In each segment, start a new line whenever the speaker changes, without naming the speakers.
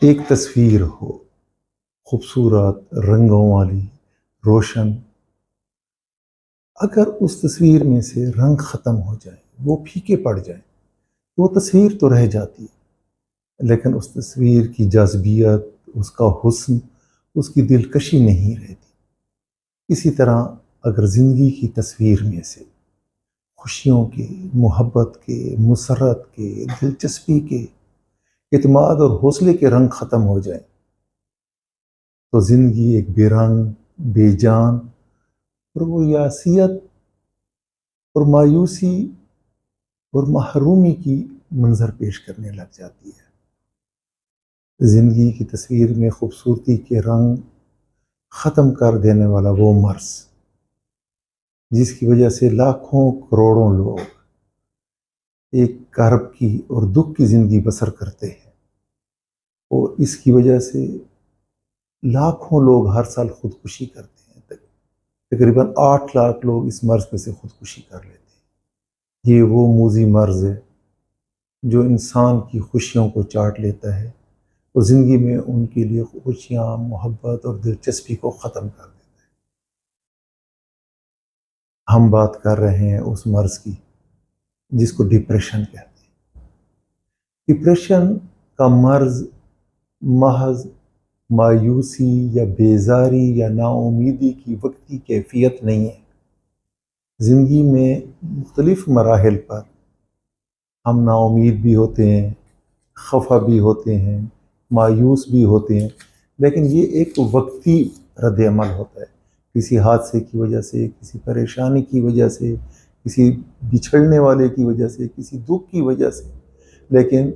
ایک تصویر ہو، خوبصورت، رنگوں والی، روشن، اگر اس تصویر میں سے رنگ ختم ہو جائے، وہ پھیکے پڑ جائیں، تو وہ تصویر تو رہ جاتی ہے، لیکن اس تصویر کی جاذبیت، اس کا حسن، اس کی دلکشی نہیں رہتی۔ اسی طرح اگر زندگی کی تصویر میں سے خوشیوں کے، محبت کے، مسرت کے، دلچسپی کے، اعتماد اور حوصلے کے رنگ ختم ہو جائیں، تو زندگی ایک بے رنگ، بے جان اور وہ یاسیت اور مایوسی اور محرومی کی منظر پیش کرنے لگ جاتی ہے۔ زندگی کی تصویر میں خوبصورتی کے رنگ ختم کر دینے والا وہ مرض، جس کی وجہ سے لاکھوں کروڑوں لوگ ایک کرب کی اور دکھ کی زندگی بسر کرتے ہیں، اور اس کی وجہ سے لاکھوں لوگ ہر سال خودکشی کرتے ہیں۔ تقریباً 8 لاکھ لوگ اس مرض میں سے خودکشی کر لیتے ہیں۔ یہ وہ موذی مرض ہے جو انسان کی خوشیوں کو چاٹ لیتا ہے اور زندگی میں ان کے لیے خوشیاں، محبت اور دلچسپی کو ختم کر دیتا ہے۔ ہم بات کر رہے ہیں اس مرض کی جس کو ڈپریشن کہتے ہیں۔ ڈپریشن کا مرض محض مایوسی یا بیزاری یا نا امیدی کی وقتی کیفیت نہیں ہے۔ زندگی میں مختلف مراحل پر ہم نا امید بھی ہوتے ہیں، خفا بھی ہوتے ہیں، مایوس بھی ہوتے ہیں، لیکن یہ ایک وقتی رد عمل ہوتا ہے، کسی حادثے کی وجہ سے، کسی پریشانی کی وجہ سے، کسی بچھڑنے والے کی وجہ سے، کسی دکھ کی وجہ سے، لیکن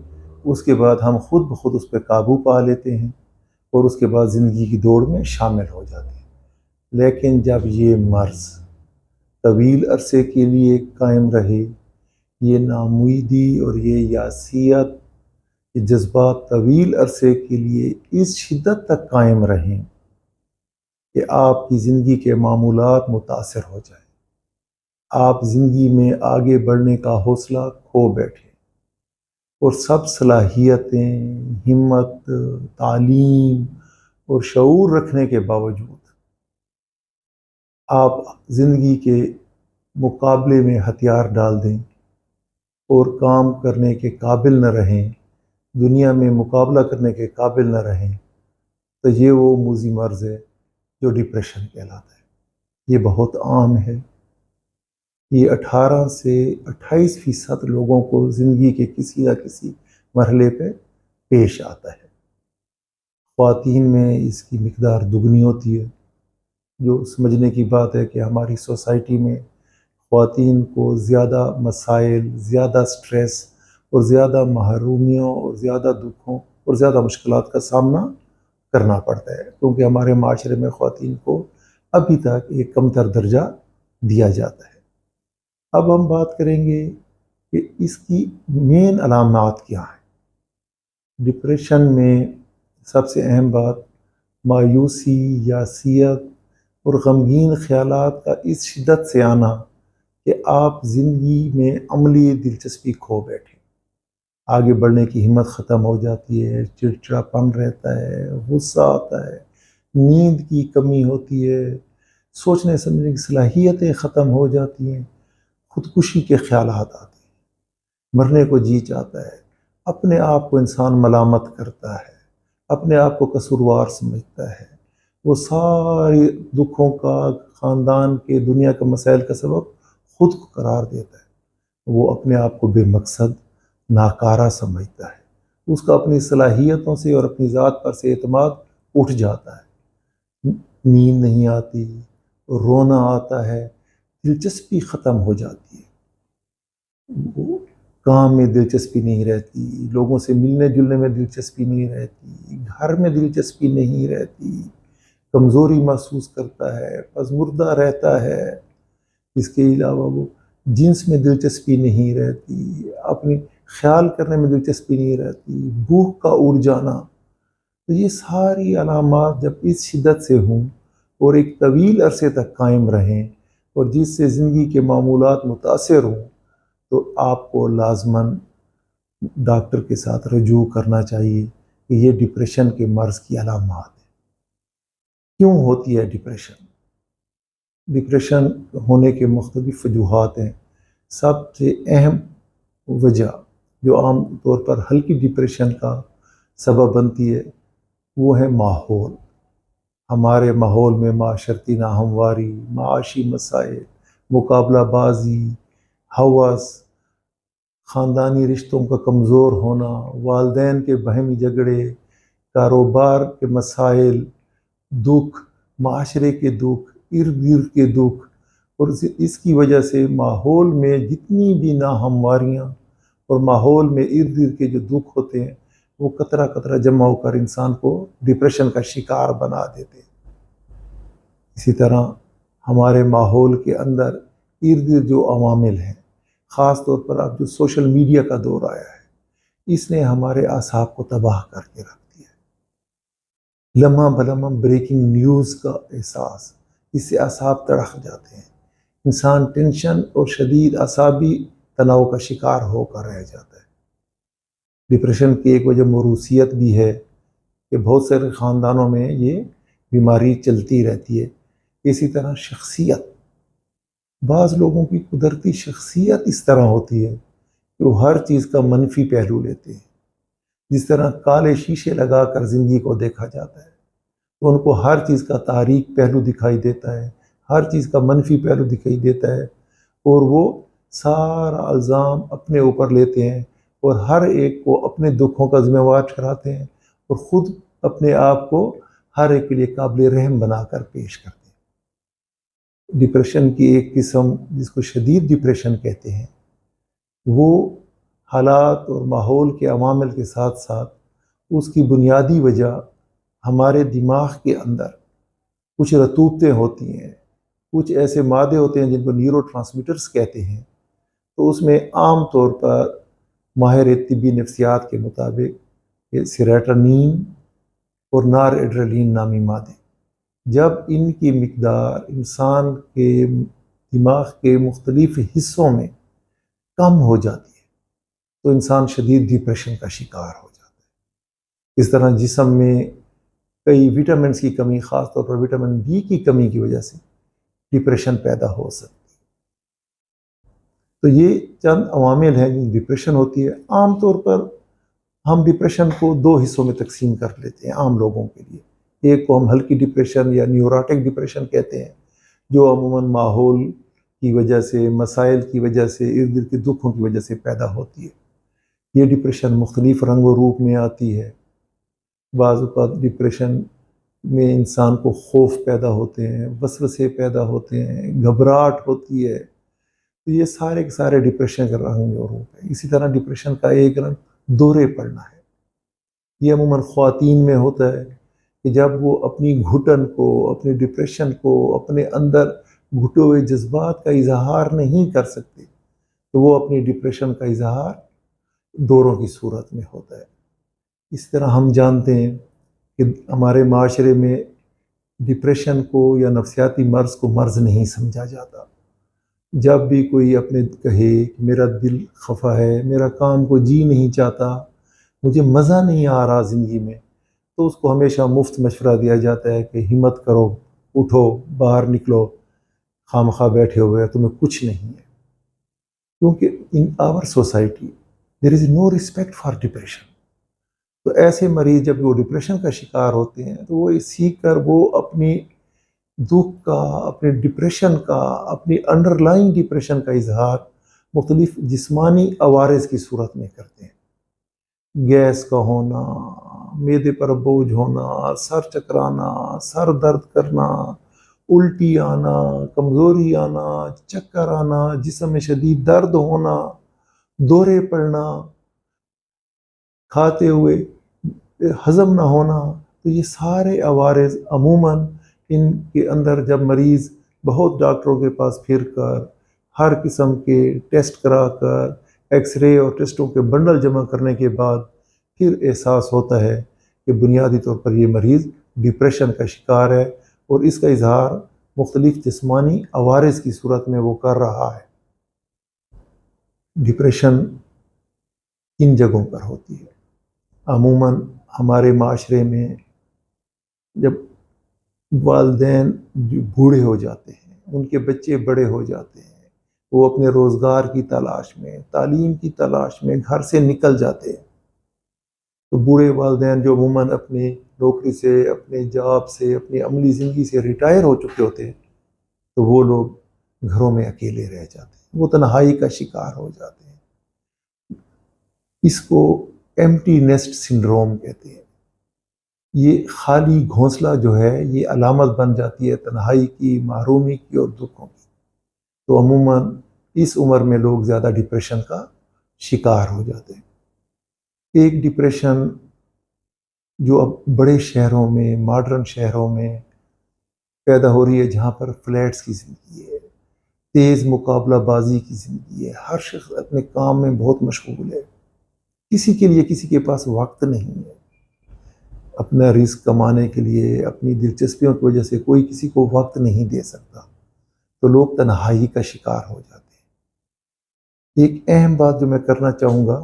اس کے بعد ہم خود بخود اس پہ قابو پا لیتے ہیں اور اس کے بعد زندگی کی دوڑ میں شامل ہو جاتے ہیں۔ لیکن جب یہ مرض طویل عرصے کے لیے قائم رہے، یہ ناامیدی اور یہ یاسیت، یہ جذبات طویل عرصے کے لیے اس شدت تک قائم رہیں کہ آپ کی زندگی کے معمولات متاثر ہو جائیں، آپ زندگی میں آگے بڑھنے کا حوصلہ کھو بیٹھیں اور سب صلاحیتیں، ہمت، تعلیم اور شعور رکھنے کے باوجود آپ زندگی کے مقابلے میں ہتھیار ڈال دیں اور کام کرنے کے قابل نہ رہیں، دنیا میں مقابلہ کرنے کے قابل نہ رہیں، تو یہ وہ موذی مرض ہے جو ڈپریشن کہلاتا ہے۔ یہ بہت عام ہے، یہ 18 سے 28% لوگوں کو زندگی کے کسی نہ کسی مرحلے پہ پیش آتا ہے۔ خواتین میں اس کی مقدار دگنی ہوتی ہے، جو سمجھنے کی بات ہے کہ ہماری سوسائٹی میں خواتین کو زیادہ مسائل، زیادہ سٹریس اور زیادہ محرومیوں اور زیادہ دکھوں اور زیادہ مشکلات کا سامنا کرنا پڑتا ہے، کیونکہ ہمارے معاشرے میں خواتین کو ابھی تک ایک کمتر درجہ دیا جاتا ہے۔ اب ہم بات کریں گے کہ اس کی مین علامات کیا ہیں۔ ڈپریشن میں سب سے اہم بات مایوسی، یاسیت اور غمگین خیالات کا اس شدت سے آنا کہ آپ زندگی میں عملی دلچسپی کھو بیٹھیں، آگے بڑھنے کی ہمت ختم ہو جاتی ہے، چڑچڑاپن رہتا ہے، غصہ آتا ہے، نیند کی کمی ہوتی ہے، سوچنے سمجھنے کی صلاحیتیں ختم ہو جاتی ہیں، خودکشی کے خیالات آتے ہیں، مرنے کو جی چاہتا ہے، اپنے آپ کو انسان ملامت کرتا ہے، اپنے آپ کو قصوروار سمجھتا ہے، وہ ساری دکھوں کا، خاندان کے، دنیا کے مسائل کا سبب خود کو قرار دیتا ہے، وہ اپنے آپ کو بے مقصد، ناکارہ سمجھتا ہے، اس کا اپنی صلاحیتوں سے اور اپنی ذات پر سے اعتماد اٹھ جاتا ہے، نیند نہیں آتی، رونا آتا ہے، دلچسپی ختم ہو جاتی ہے، وہ کام میں دلچسپی نہیں رہتی، لوگوں سے ملنے جلنے میں دلچسپی نہیں رہتی، گھر میں دلچسپی نہیں رہتی، کمزوری محسوس کرتا ہے، پژمردہ رہتا ہے۔ اس کے علاوہ وہ جنس میں دلچسپی نہیں رہتی، اپنی خیال کرنے میں دلچسپی نہیں رہتی، بھوک کا اڑ جانا۔ تو یہ ساری علامات جب اس شدت سے ہوں اور ایک طویل عرصے تک قائم رہیں اور جس سے زندگی کے معمولات متاثر ہوں، تو آپ کو لازماً ڈاکٹر کے ساتھ رجوع کرنا چاہیے کہ یہ ڈپریشن کے مرض کی علامات ہیں۔ کیوں ہوتی ہے ڈپریشن؟ ڈپریشن ہونے کے مختلف وجوہات ہیں۔ سب سے اہم وجہ جو عام طور پر ہلکی ڈپریشن کا سبب بنتی ہے وہ ہے ماحول۔ ہمارے ماحول میں معاشرتی ناہمواری، معاشی مسائل، مقابلہ بازی، ہوس، خاندانی رشتوں کا کمزور ہونا، والدین کے باہمی جھگڑے، کاروبار کے مسائل، دکھ، معاشرے کے دکھ، ارد گرد کے دکھ، اور اس کی وجہ سے ماحول میں جتنی بھی ناہمواریاں اور ماحول میں ارد گرد کے جو دکھ ہوتے ہیں وہ قطرہ قطرہ جمع ہو کر انسان کو ڈپریشن کا شکار بنا دیتے ہیں۔ اسی طرح ہمارے ماحول کے اندر ارد گرد جو عوامل ہیں، خاص طور پر اب جو سوشل میڈیا کا دور آیا ہے، اس نے ہمارے اعصاب کو تباہ کر کے رکھ دیا ہے۔ لمحہ بلمحہ بریکنگ نیوز کا احساس، اس سے اعصاب تڑپ جاتے ہیں، انسان ٹینشن اور شدید اعصابی تناؤ کا شکار ہو کر رہ جاتا ہے۔ ڈپریشن کی ایک وجہ موروثیت بھی ہے کہ بہت سارے خاندانوں میں یہ بیماری چلتی رہتی ہے۔ اسی طرح شخصیت، بعض لوگوں کی قدرتی شخصیت اس طرح ہوتی ہے کہ وہ ہر چیز کا منفی پہلو لیتے ہیں۔ جس طرح کالے شیشے لگا کر زندگی کو دیکھا جاتا ہے تو ان کو ہر چیز کا تاریک پہلو دکھائی دیتا ہے، ہر چیز کا منفی پہلو دکھائی دیتا ہے، اور وہ سارا الزام اپنے اوپر لیتے ہیں اور ہر ایک کو اپنے دکھوں کا ذمہ وار ٹھہراتے ہیں اور خود اپنے آپ کو ہر ایک کے لیے قابل رحم بنا کر پیش کرتے ہیں۔ ڈپریشن کی ایک قسم جس کو شدید ڈپریشن کہتے ہیں، وہ حالات اور ماحول کے عوامل کے ساتھ ساتھ اس کی بنیادی وجہ ہمارے دماغ کے اندر کچھ رطوبتیں ہوتی ہیں، کچھ ایسے مادے ہوتے ہیں جن کو نیورو ٹرانسمیٹرز کہتے ہیں۔ تو اس میں عام طور پر ماہر طبی نفسیات کے مطابق سیروٹونین اور نار ایڈرلین نامی مادے، جب ان کی مقدار انسان کے دماغ کے مختلف حصوں میں کم ہو جاتی ہے تو انسان شدید ڈپریشن کا شکار ہو جاتا ہے۔ اس طرح جسم میں کئی وٹامنس کی کمی، خاص طور پر وٹامن بی کی کمی کی وجہ سے ڈپریشن پیدا ہو سکتی ہے۔ تو یہ چند عوامل ہیں جن ڈپریشن ہوتی ہے۔ عام طور پر ہم ڈپریشن کو دو حصوں میں تقسیم کر لیتے ہیں عام لوگوں کے لیے۔ ایک کو ہم ہلکی ڈپریشن یا نیوروٹک ڈپریشن کہتے ہیں، جو عموماً ماحول کی وجہ سے، مسائل کی وجہ سے، ارد گرد کے دکھوں کی وجہ سے پیدا ہوتی ہے۔ یہ ڈپریشن مختلف رنگ و روپ میں آتی ہے۔ بعض اوقات ڈپریشن میں انسان کو خوف پیدا ہوتے ہیں، وسوسے پیدا ہوتے ہیں، گھبراہٹ ہوتی ہے۔ تو یہ سارے کے سارے ڈپریشن کا رنگ و روپ ہے۔ اسی طرح ڈپریشن کا ایک رنگ دورے پڑنا ہے۔ یہ عموماً خواتین میں ہوتا ہے کہ جب وہ اپنی گھٹن کو، اپنے ڈپریشن کو، اپنے اندر گھٹے ہوئے جذبات کا اظہار نہیں کر سکتے تو وہ اپنی ڈپریشن کا اظہار دوروں کی صورت میں ہوتا ہے۔ اس طرح ہم جانتے ہیں کہ ہمارے معاشرے میں ڈپریشن کو یا نفسیاتی مرض کو مرض نہیں سمجھا جاتا۔ جب بھی کوئی اپنے کہے کہ میرا دل خفا ہے، میرا کام کو جی نہیں چاہتا، مجھے مزہ نہیں آ رہا زندگی میں، تو اس کو ہمیشہ مفت مشورہ دیا جاتا ہے کہ ہمت کرو، اٹھو، باہر نکلو، خامخواہ بیٹھے ہوئے تمہیں کچھ نہیں ہے۔ کیونکہ in our society there is no respect for depression. تو ایسے مریض جب وہ ڈپریشن کا شکار ہوتے ہیں تو وہ سیکھ کر وہ اپنی دکھ کا، اپنے ڈپریشن کا، اپنی انڈر لائن ڈپریشن کا اظہار مختلف جسمانی عوارض کی صورت میں کرتے ہیں۔ گیس کا ہونا، معدے پر بوجھ ہونا، سر چکرانا، سر درد کرنا، الٹی آنا، کمزوری آنا، چکر آنا، جسم میں شدید درد ہونا، دورے پڑنا، کھاتے ہوئے ہضم نہ ہونا، تو یہ سارے عوارض عموماً ان کے اندر جب مریض بہت ڈاکٹروں کے پاس پھر کر، ہر قسم کے ٹیسٹ کرا کر، ایکس رے اور ٹیسٹوں کے بنڈل جمع کرنے کے بعد پھر احساس ہوتا ہے کہ بنیادی طور پر یہ مریض ڈپریشن کا شکار ہے اور اس کا اظہار مختلف جسمانی عوارض کی صورت میں وہ کر رہا ہے۔ ڈپریشن کن جگہوں پر ہوتی ہے؟ عموماً ہمارے معاشرے میں جب والدین بوڑھے ہو جاتے ہیں، ان کے بچے بڑے ہو جاتے ہیں، وہ اپنے روزگار کی تلاش میں، تعلیم کی تلاش میں گھر سے نکل جاتے ہیں، تو بوڑھے والدین جو عموماً اپنی نوکری سے، اپنے جاب سے، اپنی عملی زندگی سے ریٹائر ہو چکے ہوتے ہیں، تو وہ لوگ گھروں میں اکیلے رہ جاتے ہیں، وہ تنہائی کا شکار ہو جاتے ہیں۔ اس کو ایمٹی نیسٹ سنڈروم کہتے ہیں۔ یہ خالی گھونسلہ جو ہے یہ علامت بن جاتی ہے تنہائی کی، محرومی کی اور دکھوں کی۔ تو عموماً اس عمر میں لوگ زیادہ ڈپریشن کا شکار ہو جاتے ہیں۔ ایک ڈپریشن جو اب بڑے شہروں میں، ماڈرن شہروں میں پیدا ہو رہی ہے، جہاں پر فلیٹس کی زندگی ہے، تیز مقابلہ بازی کی زندگی ہے، ہر شخص اپنے کام میں بہت مشغول ہے، کسی کے لیے کسی کے پاس وقت نہیں ہے، اپنا رزق کمانے کے لیے اپنی دلچسپیوں کی وجہ سے کوئی کسی کو وقت نہیں دے سکتا، تو لوگ تنہائی کا شکار ہو جاتے ہیں۔ ایک اہم بات جو میں کرنا چاہوں گا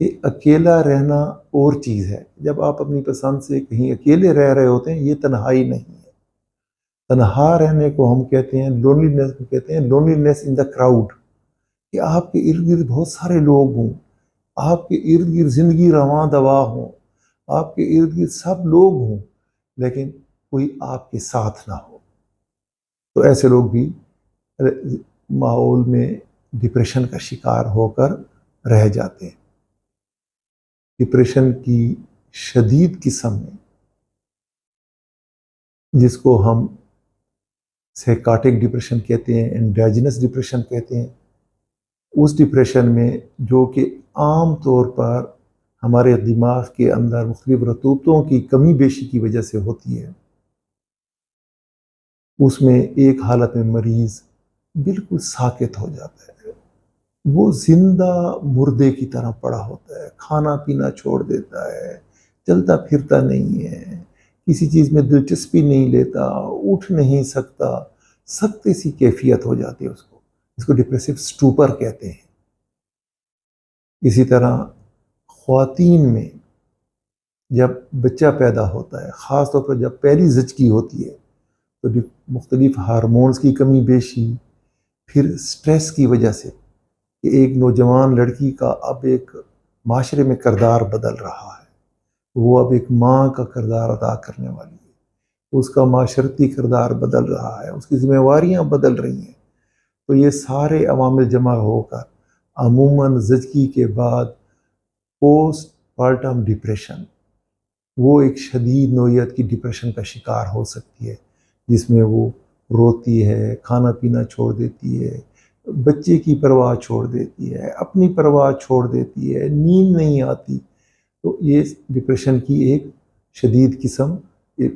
کہ اکیلا رہنا اور چیز ہے۔ جب آپ اپنی پسند سے کہیں اکیلے رہ رہے ہوتے ہیں، یہ تنہائی نہیں ہے۔ تنہا رہنے کو ہم کہتے ہیں لونلینس کو کہتے ہیں لونلینس ان دا کراؤڈ، کہ آپ کے ارد گرد بہت سارے لوگ ہوں، آپ کے ارد گرد زندگی رواں دواں ہوں، آپ کے ارد گرد سب لوگ ہوں، لیکن کوئی آپ کے ساتھ نہ ہو، تو ایسے لوگ بھی ماحول میں ڈپریشن کا شکار ہو کر رہ جاتے ہیں۔ ڈپریشن کی شدید قسم میں، جس کو ہم سائیکاٹک ڈپریشن کہتے ہیں، انڈوجینس ڈپریشن کہتے ہیں، اس ڈپریشن میں جو کہ عام طور پر ہمارے دماغ کے اندر مختلف رطوبتوں کی کمی بیشی کی وجہ سے ہوتی ہے، اس میں ایک حالت میں مریض بالکل ساکت ہو جاتا ہے، وہ زندہ مردے کی طرح پڑا ہوتا ہے، کھانا پینا چھوڑ دیتا ہے، چلتا پھرتا نہیں ہے، کسی چیز میں دلچسپی نہیں لیتا، اٹھ نہیں سکتا، سخت سی کیفیت ہو جاتی ہے اس کو ڈپریسو سٹوپر کہتے ہیں۔ اسی طرح خواتین میں جب بچہ پیدا ہوتا ہے، خاص طور پر جب پہلی زچگی ہوتی ہے، تو مختلف ہارمونز کی کمی بیشی، پھر سٹریس کی وجہ سے کہ ایک نوجوان لڑکی کا اب ایک معاشرے میں کردار بدل رہا ہے، وہ اب ایک ماں کا کردار ادا کرنے والی ہے، اس کا معاشرتی کردار بدل رہا ہے، اس کی ذمہ داریاں بدل رہی ہیں، تو یہ سارے عوامل جمع ہو کر عموماً زچگی کے بعد پوسٹ پارٹم ڈپریشن، وہ ایک شدید نوعیت کی ڈپریشن کا شکار ہو سکتی ہے، جس میں وہ روتی ہے، کھانا پینا چھوڑ دیتی ہے، بچے کی پرواہ چھوڑ دیتی ہے، اپنی پرواہ چھوڑ دیتی ہے، نیند نہیں آتی، تو یہ ڈپریشن کی ایک شدید قسم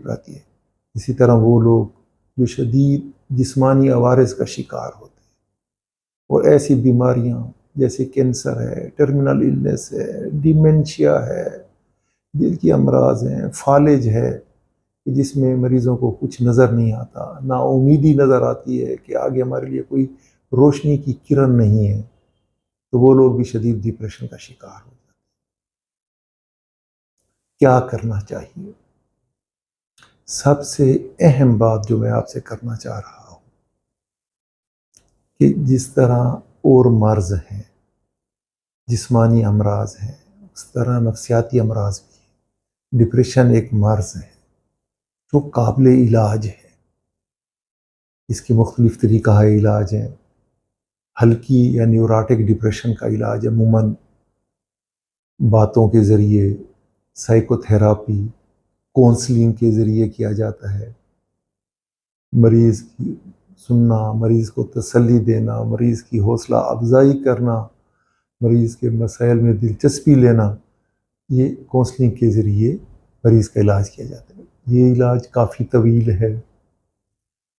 آتی ہے۔ اسی طرح وہ لوگ جو شدید جسمانی عوارض کا شکار ہوتے ہیں، اور ایسی بیماریاں جیسے کینسر ہے، ٹرمینل النس ہے، ڈیمنشیا ہے، دل کی امراض ہیں، فالج ہے، جس میں مریضوں کو کچھ نظر نہیں آتا، نا امیدی نظر آتی ہے کہ آگے ہمارے لیے کوئی روشنی کی کرن نہیں ہے، تو وہ لوگ بھی شدید ڈپریشن کا شکار ہو جاتے ہیں۔ کیا کرنا چاہیے؟ سب سے اہم بات جو میں آپ سے کرنا چاہ رہا ہوں کہ جس طرح اور مرض ہیں، جسمانی امراض ہیں، اس طرح نفسیاتی امراض بھی ہیں۔ ڈپریشن ایک مرض ہے جو قابل علاج ہے، اس کے مختلف طریقہ علاج ہیں۔ ہلکی یا نیوراٹک ڈپریشن کا علاج عموماً باتوں کے ذریعے، سائیکو تھیراپی، کونسلنگ کے ذریعے کیا جاتا ہے۔ مریض کی سننا، مریض کو تسلی دینا، مریض کی حوصلہ افزائی کرنا، مریض کے مسائل میں دلچسپی لینا، یہ کونسلنگ کے ذریعے مریض کا علاج کیا جاتا ہے۔ یہ علاج کافی طویل ہے،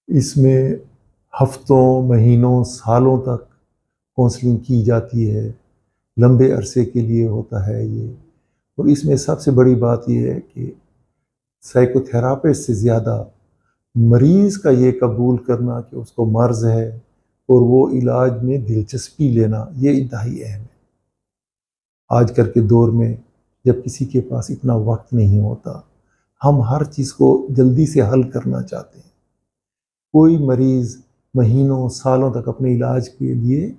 اس میں ہفتوں، مہینوں، سالوں تک کونسلنگ کی جاتی ہے، لمبے عرصے کے لیے ہوتا ہے یہ۔ اور اس میں سب سے بڑی بات یہ ہے کہ سائیکو تھراپسٹ سے زیادہ مریض کا یہ قبول کرنا کہ اس کو مرض ہے اور وہ علاج میں دلچسپی لینا، یہ انتہائی اہم ہے۔ آج کل کے دور میں جب کسی کے پاس اتنا وقت نہیں ہوتا، ہم ہر چیز کو جلدی سے حل کرنا چاہتے ہیں۔ کوئی مریض مہینوں سالوں تک اپنے علاج کے لیے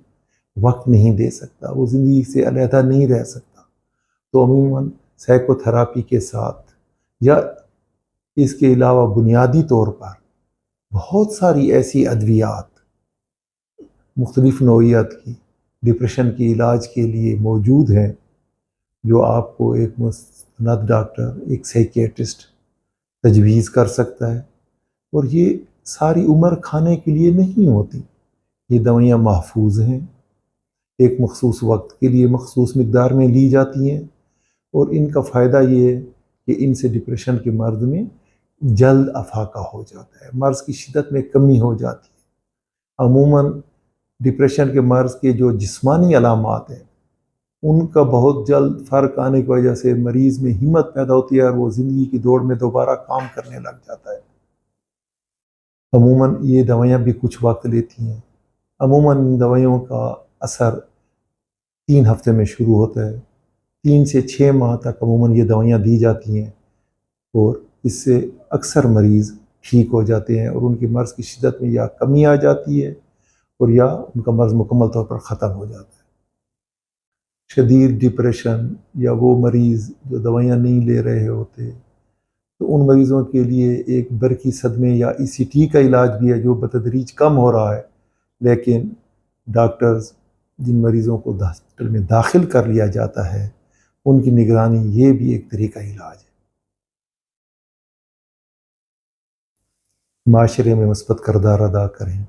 وقت نہیں دے سکتا، وہ زندگی سے علیحدہ نہیں رہ سکتا۔ تو عموماً سائیکو تھراپی کے ساتھ یا اس کے علاوہ بنیادی طور پر بہت ساری ایسی ادویات مختلف نوعیت کی ڈپریشن کے علاج کے لیے موجود ہیں، جو آپ کو ایک مستند ڈاکٹر، ایک سائیکیٹرسٹ تجویز کر سکتا ہے، اور یہ ساری عمر کھانے کے لیے نہیں ہوتی۔ یہ دوائیاں محفوظ ہیں، ایک مخصوص وقت کے لیے مخصوص مقدار میں لی جاتی ہیں، اور ان کا فائدہ یہ ہے کہ ان سے ڈپریشن کے مرض میں جلد افاقہ ہو جاتا ہے، مرض کی شدت میں کمی ہو جاتی ہے۔ عموماً ڈپریشن کے مرض کے جو جسمانی علامات ہیں ان کا بہت جلد فرق آنے کی وجہ سے مریض میں ہمت پیدا ہوتی ہے اور وہ زندگی کی دوڑ میں دوبارہ کام کرنے لگ جاتا ہے۔ عموماً یہ دوائیاں بھی کچھ وقت لیتی ہیں۔ عموماً ان دوائیوں کا اثر 3 ہفتے میں شروع ہوتا ہے، 3 سے 6 ماہ تک عموماً یہ دوائیاں دی جاتی ہیں، اور اس سے اکثر مریض ٹھیک ہو جاتے ہیں، اور ان کی مرض کی شدت میں یا کمی آ جاتی ہے اور یا ان کا مرض مکمل طور پر ختم ہو جاتا ہے۔ شدید ڈپریشن یا وہ مریض جو دوائیاں نہیں لے رہے ہوتے، تو ان مریضوں کے لیے ایک برقی صدمے یا ECT کا علاج بھی ہے جو بتدریج کم ہو رہا ہے، لیکن ڈاکٹرز جن مریضوں کو ہاسپٹل میں داخل کر لیا جاتا ہے ان کی نگرانی یہ بھی ایک طریقہ علاج ہے۔ معاشرے میں مثبت کردار ادا کریں،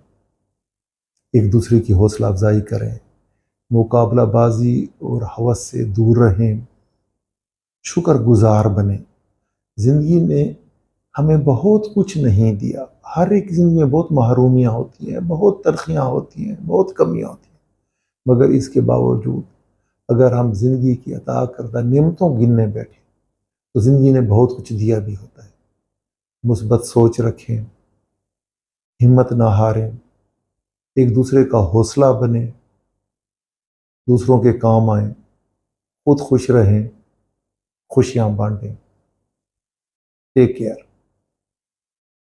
ایک دوسرے کی حوصلہ افزائی کریں، مقابلہ بازی اور ہوس سے دور رہیں، شکر گزار بنیں۔ زندگی نے ہمیں بہت کچھ نہیں دیا، ہر ایک زندگی میں بہت محرومیاں ہوتی ہیں، بہت تلخیاں ہوتی ہیں، بہت کمیاں ہوتی ہیں، مگر اس کے باوجود اگر ہم زندگی کی عطا کردہ نعمتوں گننے بیٹھیں تو زندگی نے بہت کچھ دیا بھی ہوتا ہے۔ مثبت سوچ رکھیں، ہمت نہ ہاریں، ایک دوسرے کا حوصلہ بنیں، دوسروں کے کام آئیں، خود خوش رہیں، خوشیاں بانٹیں۔ Take care.